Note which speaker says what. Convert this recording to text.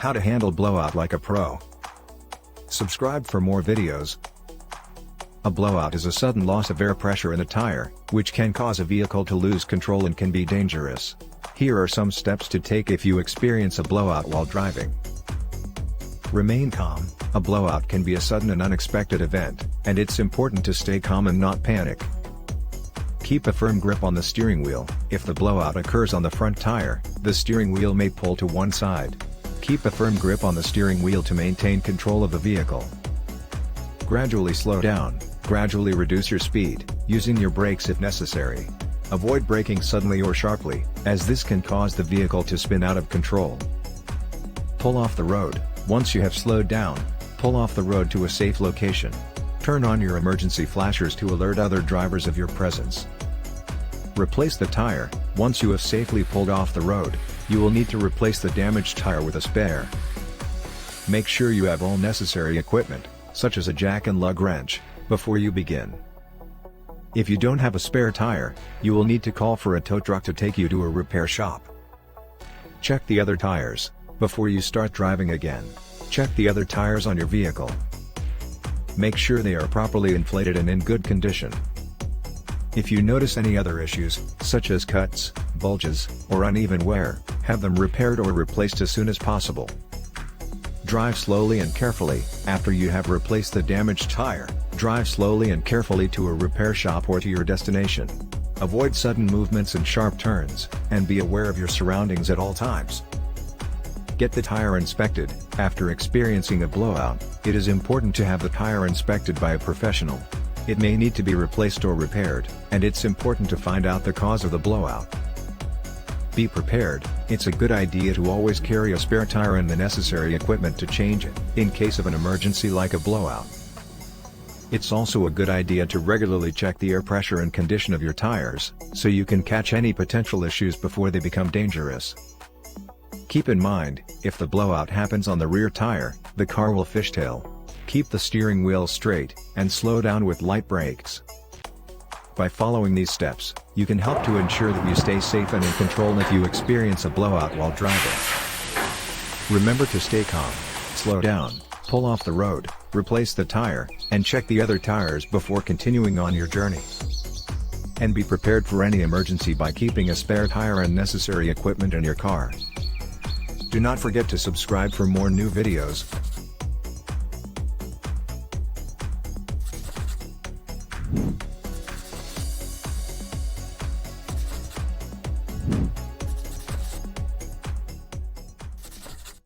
Speaker 1: How to handle blowout like a pro. Subscribe for more videos. A blowout is a sudden loss of air pressure in a tire, which can cause a vehicle to lose control and can be dangerous. Here are some steps to take if you experience a blowout while driving. Remain calm. A blowout can be a sudden and unexpected event, and it's important to stay calm and not panic. Keep a firm grip on the steering wheel. If the blowout occurs on the front tire, the steering wheel may pull to one side. Keep a firm grip on the steering wheel to maintain control of the vehicle. Gradually slow down. Gradually reduce your speed, using your brakes if necessary. Avoid braking suddenly or sharply, as this can cause the vehicle to spin out of control. Pull off the road. Once you have slowed down, pull off the road to a safe location. Turn on your emergency flashers to alert other drivers of your presence. Replace the tire. Once you have safely pulled off the road, you will need to replace the damaged tire with a spare. Make sure you have all necessary equipment, such as a jack and lug wrench, before you begin. If you don't have a spare tire, you will need to call for a tow truck to take you to a repair shop. Check the other tires. Before you start driving again, check the other tires on your vehicle. Make sure they are properly inflated and in good condition. If you notice any other issues, such as cuts, bulges, or uneven wear, have them repaired or replaced as soon as possible. Drive slowly and carefully. After you have replaced the damaged tire, drive slowly and carefully to a repair shop or to your destination. Avoid sudden movements and sharp turns, and be aware of your surroundings at all times. Get the tire inspected. After experiencing a blowout, it is important to have the tire inspected by a professional. It may need to be replaced or repaired, and it's important to find out the cause of the blowout. Be prepared. It's a good idea to always carry a spare tire and the necessary equipment to change it, in case of an emergency like a blowout. It's also a good idea to regularly check the air pressure and condition of your tires, so you can catch any potential issues before they become dangerous. Keep in mind, if the blowout happens on the rear tire, the car will fishtail. Keep the steering wheel straight, and slow down with light brakes. By following these steps, you can help to ensure that you stay safe and in control if you experience a blowout while driving. Remember to stay calm, slow down, pull off the road, replace the tire, and check the other tires before continuing on your journey. And be prepared for any emergency by keeping a spare tire and necessary equipment in your car. Do not forget to subscribe for more new videos.